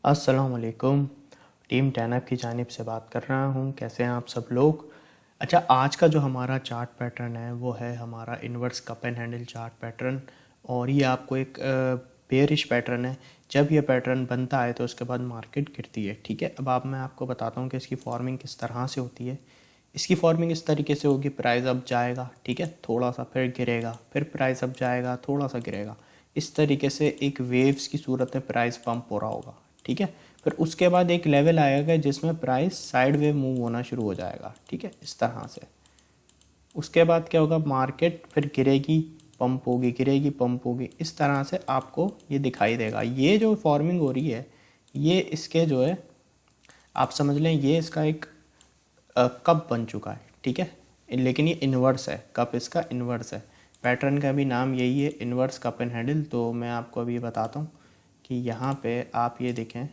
अस्सलाम वालेकुम। टीम 10 की जानिब से बात कर रहा हूँ। कैसे हैं आप सब लोग? अच्छा, आज का जो हमारा चार्ट पैटर्न है वो है हमारा inverse cup and handle chart pattern. और ये आपको एक बेयरिश पैटर्न है। जब ये पैटर्न बनता है तो उसके बाद मार्केट गिरती है। ठीक है, अब मैं आपको बताता हूँ कि इसकी फॉर्मिंग किस तरह से होती है। इसकी फॉर्मिंग इस तरीके से होगी, प्राइस अप जाएगा, ठीक है, थोड़ा सा फिर गिरेगा, फिर प्राइस अप जाएगा, थोड़ा सा गिरेगा। इस तरीके से एक वेव्स की सूरत में प्राइस पंप हो रहा होगा। ठीक है, फिर उसके बाद एक लेवल आएगा जिसमें प्राइस साइड वे मूव होना शुरू हो जाएगा। ठीक है, इस तरह से। उसके बाद क्या होगा, मार्केट फिर गिरेगी, पंप होगी, गिरेगी, पंप होगी। इस तरह से आपको ये दिखाई देगा। ये जो फॉर्मिंग हो रही है ये इसके जो है, आप समझ लें ये इसका एक कप बन चुका है। ठीक है, लेकिन ये इन्वर्स है, कप इसका इन्वर्स है। पैटर्न का भी नाम यही है, इन्वर्स कप एंड हैंडल। तो मैं आपको अभी बताता हूँ कि यहाँ पे आप ये देखें,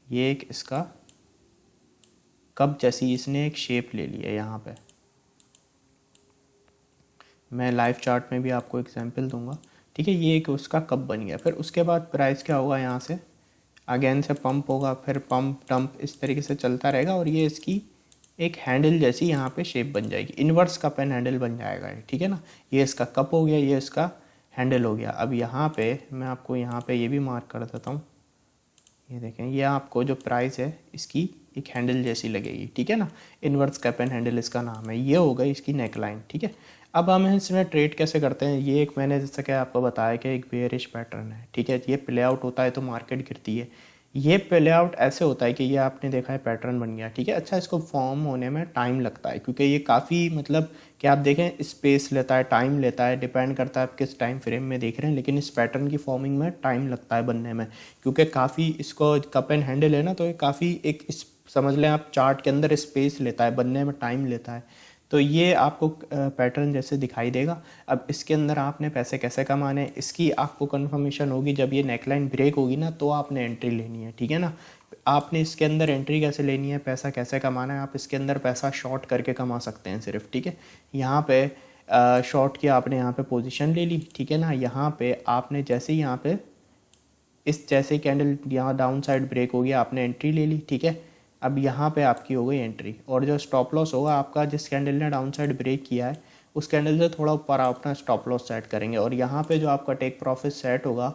ये एक इसका कप जैसी इसने एक शेप ले ली है। यहाँ पे मैं लाइव चार्ट में भी आपको एग्जांपल दूंगा। ठीक है, ये एक उसका कप बन गया। फिर उसके बाद प्राइस क्या होगा, यहाँ से अगेन से पंप होगा, फिर पंप डंप, इस तरीके से चलता रहेगा। और ये इसकी एक हैंडल जैसी यहाँ पे शेप बन जाएगी, इन्वर्स कप एंड हैंडल बन जाएगा ये। ठीक है ना, ये इसका कप हो गया, ये इसका हैंडल हो गया। अब यहाँ पे मैं आपको यहाँ पे ये भी मार्क कर देता हूँ। ये देखें, ये आपको जो प्राइस है इसकी एक हैंडल जैसी लगेगी। ठीक है ना, इन्वर्स कप एंड हैंडल इसका नाम है। ये हो गई इसकी नेकलाइन। ठीक है, अब हम इसमें ट्रेड कैसे करते हैं। ये एक मैंने जैसा कि आपको बताया कि एक बेयरिश पैटर्न है। ठीक है, ये प्ले आउट होता है तो मार्केट गिरती है। ये प्ले आउट ऐसे होता है कि ये आपने देखा है पैटर्न बन गया। ठीक है, अच्छा, इसको फॉर्म होने में टाइम लगता है क्योंकि ये काफ़ी मतलब कि आप देखें स्पेस लेता है, टाइम लेता है, डिपेंड करता है आप किस टाइम फ्रेम में देख रहे हैं। लेकिन इस पैटर्न की फॉर्मिंग में टाइम लगता है बनने में, क्योंकि काफ़ी इसको कप एंड हैंडल है ना, तो ये काफ़ी एक समझ लें आप चार्ट के अंदर स्पेस लेता है, बनने में टाइम लेता है। तो ये आपको पैटर्न जैसे दिखाई देगा। अब इसके अंदर आपने पैसे कैसे कमाने हैं, इसकी आपको कंफर्मेशन होगी जब ये नेकलाइन ब्रेक होगी ना, तो आपने एंट्री लेनी है। ठीक है ना, आपने इसके अंदर एंट्री कैसे लेनी है, पैसा कैसे कमाना है। आप इसके अंदर पैसा शॉर्ट करके कमा सकते हैं सिर्फ। ठीक है, यहाँ पे शॉर्ट की आपने यहाँ पे पोजीशन ले ली। ठीक है ना, यहाँ पे आपने जैसे ही यहाँ पे इस जैसे कैंडल यहाँ डाउन साइड ब्रेक हो गया, आपने एंट्री ले ली। ठीक है, अब यहाँ पे आपकी हो गई एंट्री। और जो स्टॉप लॉस होगा आपका, जिस कैंडल ने डाउन साइड ब्रेक किया है उस कैंडल से थोड़ा ऊपर आप अपना स्टॉप लॉस सेट करेंगे। और यहाँ पे जो आपका टेक प्रॉफिट सेट होगा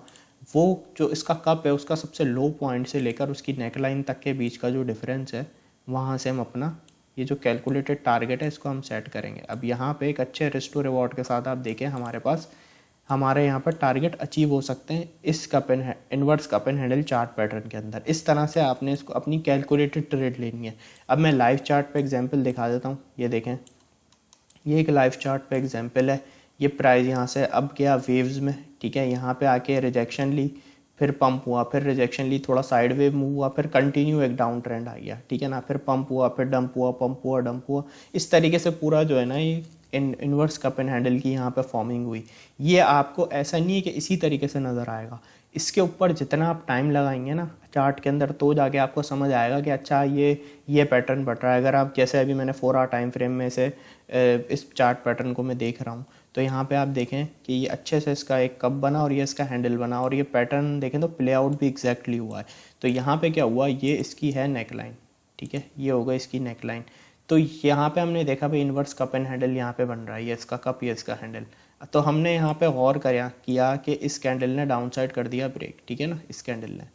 वो जो इसका कप है उसका सबसे लो पॉइंट से लेकर उसकी नेकलाइन तक के बीच का जो डिफरेंस है, वहाँ से हम अपना ये जो कैलकुलेटेड टारगेट है इसको हम सेट करेंगे। अब यहाँ पे एक अच्छे रिस्क टू रिवॉर्ड के साथ आप देखें, हमारे यहाँ पर टारगेट अचीव हो सकते हैं इस cup and inverse cup and handle chart pattern के अंदर। इस तरह से आपने इसको अपनी कैलकुलेटेड ट्रेड लेनी है। अब मैं लाइव चार्ट पे एग्जांपल दिखा देता हूँ। ये देखें, ये एक लाइव चार्ट पे एग्जांपल है। ये प्राइस यहाँ से अब गया वेव्स में। ठीक है, यहाँ पे आके रिजेक्शन ली, फिर पंप हुआ, फिर रिजेक्शन ली, थोड़ा साइड वेव मूव हुआ, फिर कंटिन्यू एक डाउन ट्रेंड आ गया। ठीक है ना, फिर पंप हुआ, फिर डंप हुआ, पंप हुआ, डंप हुआ। इस तरीके से पूरा जो है ना ये इन्वर्स कप एंड हैंडल की यहाँ पे फॉर्मिंग हुई। ये आपको ऐसा नहीं है कि इसी तरीके से नज़र आएगा, इसके ऊपर जितना आप टाइम लगाएंगे ना चार्ट के अंदर तो जाके आपको समझ आएगा कि अच्छा ये पैटर्न बढ़ रहा है। अगर आप जैसे अभी मैंने 4 आवर टाइम फ्रेम में से इस चार्ट पैटर्न को मैं देख रहा हूँ, तो यहाँ पे आप देखें कि ये अच्छे से इसका एक कप बना और ये इसका हैंडल बना, और ये पैटर्न देखें तो प्ले आउट भी एग्जैक्टली हुआ है। तो यहाँ पे क्या हुआ, ये इसकी है नेकलाइन। ठीक है, ये होगा इसकी नेकलाइन। तो यहाँ पे हमने देखा भाई इन्वर्स कप एंड हैंडल यहाँ पे बन रहा है, ये इसका कप, ये इसका हैंडल। तो हमने यहाँ पे गौर किया कि इस कैंडल ने डाउन साइड कर दिया ब्रेक। ठीक है ना, इस कैंडल ने।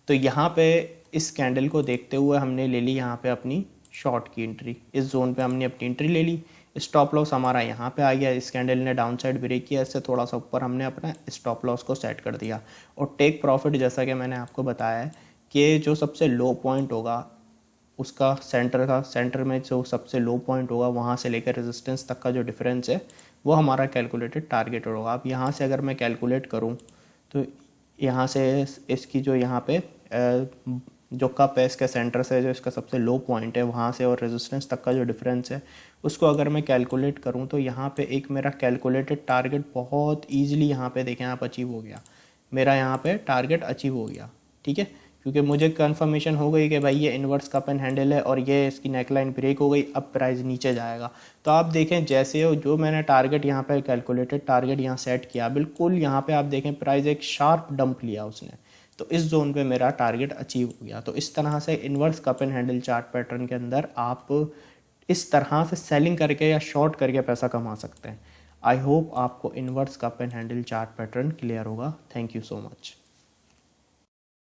तो यहाँ पे इस कैंडल को देखते हुए हमने ले ली यहाँ पे अपनी शॉर्ट की एंट्री। इस जोन पे हमने अपनी एंट्री ले ली। स्टॉप लॉस हमारा यहाँ पे आ गया, इस कैंडल ने डाउन साइड ब्रेक किया, इससे थोड़ा सा ऊपर हमने अपना स्टॉप लॉस को सेट कर दिया। और टेक प्रॉफिट जैसा कि मैंने आपको बताया है कि जो सबसे लो पॉइंट होगा उसका सेंटर में जो सबसे लो पॉइंट होगा वहाँ से लेकर रेजिस्टेंस तक का जो डिफरेंस है वो हमारा कैलकुलेटेड टारगेट होगा। अब यहाँ से अगर मैं कैलकुलेट करूँ तो यहाँ से इसकी जो यहाँ पे जो कप है इसके सेंटर से जो इसका सबसे लो पॉइंट है वहाँ से और रेजिस्टेंस तक का जो डिफरेंस है उसको अगर मैं कैलकुलेट करूँ तो यहाँ पे एक मेरा कैलकुलेटेड टारगेट बहुत ईजिली यहाँ पे देखें आप अचीव हो गया। मेरा यहाँ पे टारगेट अचीव हो गया। ठीक है, क्योंकि मुझे कंफर्मेशन हो गई कि भाई ये इन्वर्स कप एंड हैंडल है और ये इसकी नेकलाइन ब्रेक हो गई, अब प्राइस नीचे जाएगा। तो आप देखें जैसे जो मैंने टारगेट यहाँ पे कैलकुलेटेड टारगेट यहाँ सेट किया, बिल्कुल यहाँ पे आप देखें प्राइस एक शार्प डंप लिया उसने। तो इस जोन पे मेरा टारगेट अचीव हो गया। तो इस तरह से inverse cup and handle chart pattern के अंदर आप इस तरह से सेलिंग करके या शॉर्ट करके पैसा कमा सकते हैं। आई होप आपको inverse cup and handle chart pattern clear होगा। Thank you so much.